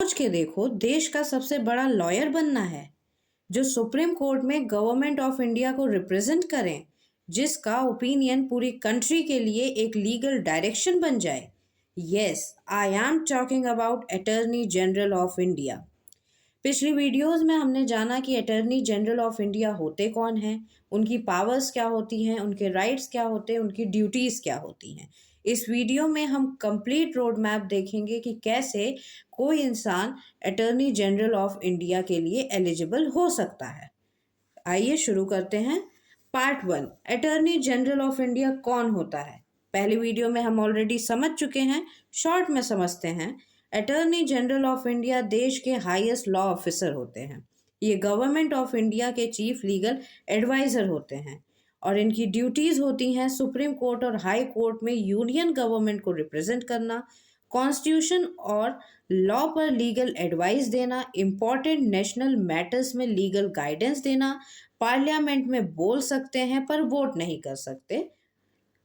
सोच के देखो, देश का सबसे बड़ा लॉयर बनना है जो सुप्रीम कोर्ट में गवर्नमेंट ऑफ इंडिया को रिप्रेजेंट करें, जिसका ओपिनियन पूरी कंट्री के लिए एक लीगल डायरेक्शन बन जाए। Yes, I am talking about attorney general of India. पिछली वीडियोस में हमने जाना कि अटॉर्नी जनरल ऑफ इंडिया होते कौन हैं, उनकी पावर्स क्या होती हैं, उनके राइट्स क्या होते हैं, उनकी ड्यूटीज़ क्या होती हैं। इस वीडियो में हम कंप्लीट रोड मैप देखेंगे कि कैसे कोई इंसान अटॉर्नी जनरल ऑफ इंडिया के लिए एलिजिबल हो सकता है। आइए शुरू करते हैं। Part 1, attorney general of India कौन होता है। पहली वीडियो में हम ऑलरेडी समझ चुके हैं, शॉर्ट में समझते हैं। अटॉर्नी जनरल ऑफ इंडिया देश के हाईएस्ट लॉ ऑफिसर होते हैं। ये गवर्नमेंट ऑफ इंडिया के चीफ लीगल एडवाइजर होते हैं और इनकी ड्यूटीज होती हैं सुप्रीम कोर्ट और हाई कोर्ट में यूनियन गवर्नमेंट को रिप्रेजेंट करना, कॉन्स्टिट्यूशन और लॉ पर लीगल एडवाइस देना, इम्पॉर्टेंट नेशनल मैटर्स में लीगल गाइडेंस देना, पार्लियामेंट में बोल सकते हैं पर वोट नहीं कर सकते।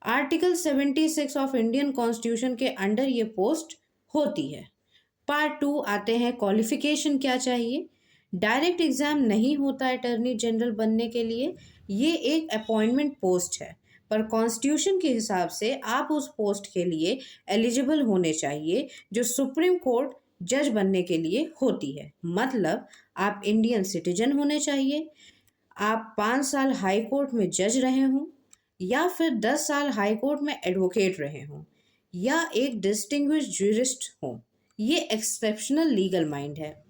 आर्टिकल 76 ऑफ इंडियन कॉन्स्टिट्यूशन के अंडर ये पोस्ट होती है। पार्ट 2 आते हैं, क्वालिफिकेशन क्या चाहिए। डायरेक्ट एग्जाम नहीं होता अटॉर्नी जनरल बनने के लिए, ये एक अपॉइंटमेंट पोस्ट है, पर कॉन्स्टिट्यूशन के हिसाब से आप उस पोस्ट के लिए एलिजिबल होने चाहिए जो सुप्रीम कोर्ट जज बनने के लिए होती है। मतलब आप इंडियन सिटीजन होने चाहिए, आप 5 साल हाई कोर्ट में जज रहे हों, या फिर 10 साल हाई कोर्ट में एडवोकेट रहे हों, या एक डिस्टिंग्विश्ड ज्यूरिस्ट हों। ये एक्सेप्शनल लीगल माइंड है।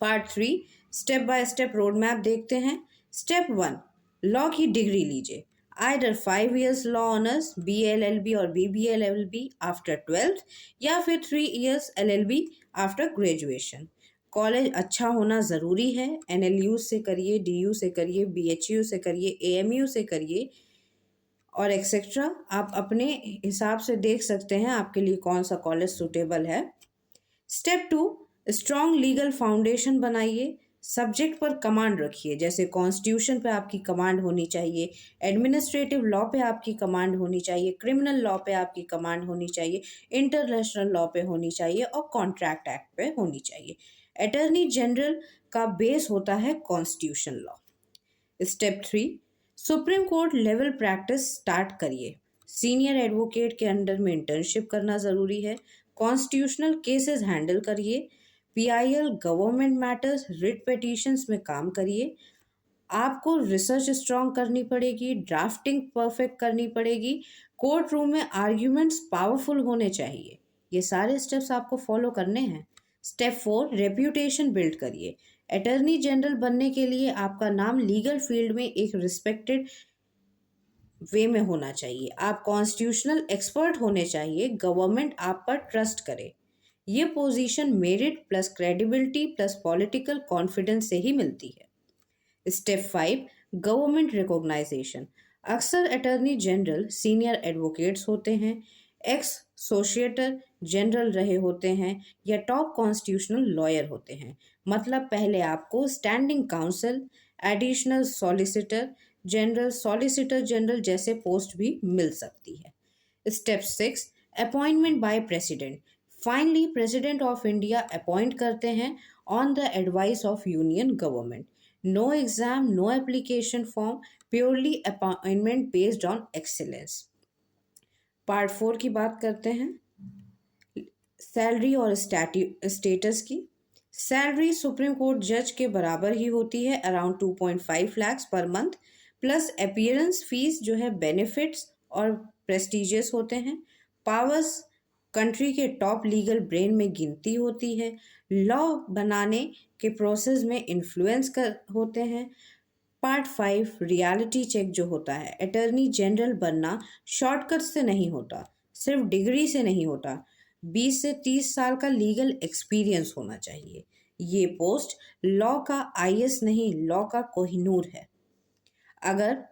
Part 3, step by step road map देखते हैं। स्टेप 1, लॉ की डिग्री लीजिए। Either 5 years law honours BLLB और BBLLB आफ्टर 12th, या फिर 3 years LLB after graduation. College अच्छा होना ज़रूरी है। NLU से करिए, DU से करिए, BHU से करिए, AMU से करिए और एक्सेट्रा। आप अपने हिसाब से देख सकते हैं आपके लिए कौन सा कॉलेज सूटेबल है। स्टेप 2, स्ट्रॉन्ग लीगल फाउंडेशन बनाइए। सब्जेक्ट पर कमांड रखिए, जैसे कॉन्स्टिट्यूशन पे आपकी कमांड होनी चाहिए, एडमिनिस्ट्रेटिव लॉ पे आपकी कमांड होनी चाहिए, क्रिमिनल लॉ पे आपकी कमांड होनी चाहिए, इंटरनेशनल लॉ पे होनी चाहिए और कॉन्ट्रैक्ट एक्ट पे होनी चाहिए। अटॉर्नी जनरल का बेस होता है constitution law. Step 3, supreme court level practice start करिए। सीनियर एडवोकेट के अंडर में इंटर्नशिप करना ज़रूरी है। कॉन्स्टिट्यूशनल केसेस हैंडल करिए। PIL government matters writ petitions में काम करिए। आपको रिसर्च स्ट्रॉन्ग करनी पड़ेगी, ड्राफ्टिंग परफेक्ट करनी पड़ेगी, कोर्ट रूम में आर्ग्यूमेंट्स पावरफुल होने चाहिए। ये सारे स्टेप्स आपको फॉलो करने हैं। स्टेप 4, रेप्यूटेशन बिल्ड करिए। अटॉर्नी जनरल बनने के लिए आपका नाम लीगल फील्ड में एक रिस्पेक्टेड वे में होना चाहिए। आप कॉन्स्टिट्यूशनल एक्सपर्ट होने चाहिए, गवर्नमेंट आप पर ट्रस्ट करे। ये position merit plus credibility plus political confidence से ही मिलती है। Step 5, government recognization. अक्सर अटॉर्नी जनरल सीनियर एडवोकेट्स होते हैं, एक्स सोशिएटर जनरल रहे होते हैं या टॉप कॉन्स्टिट्यूशनल लॉयर होते हैं। मतलब पहले आपको standing counsel, additional solicitor general जैसे पोस्ट भी मिल सकती है। Step 6, appointment by president. Finally president of India appoint करते हैं on the advice of union government. No exam, no application form, purely appointment based on excellence. Part 4 की बात करते हैं, सैलरी और स्टेटस की। सैलरी सुप्रीम कोर्ट जज के बराबर ही होती है, around 2.5 lakhs per month, plus appearance fees जो है, बेनिफिट्स और प्रेस्टिजियस होते हैं। पावर्स कंट्री के टॉप लीगल ब्रेन में गिनती होती है। लॉ बनाने के प्रोसेस में इन्फ्लुएंस कर होते हैं। पार्ट 5, रियलिटी चेक जो होता है। अटॉर्नी जनरल बनना शॉर्टकट से नहीं होता, सिर्फ डिग्री से नहीं होता, 20 से 30 साल का लीगल एक्सपीरियंस होना चाहिए। ये पोस्ट लॉ का IS नहीं, लॉ का कोहिनूर है। अगर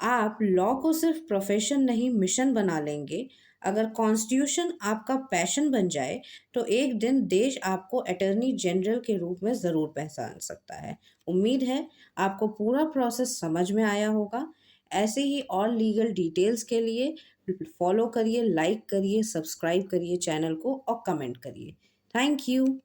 आप लॉ को सिर्फ प्रोफेशन नहीं मिशन बना लेंगे, अगर कॉन्स्टिट्यूशन आपका पैशन बन जाए, तो एक दिन देश आपको अटॉर्नी जनरल के रूप में ज़रूर पहचान सकता है। उम्मीद है आपको पूरा प्रोसेस समझ में आया होगा। ऐसे ही और लीगल डिटेल्स के लिए फॉलो करिए, लाइक करिए, सब्सक्राइब करिए चैनल को और कमेंट करिए। Thank you.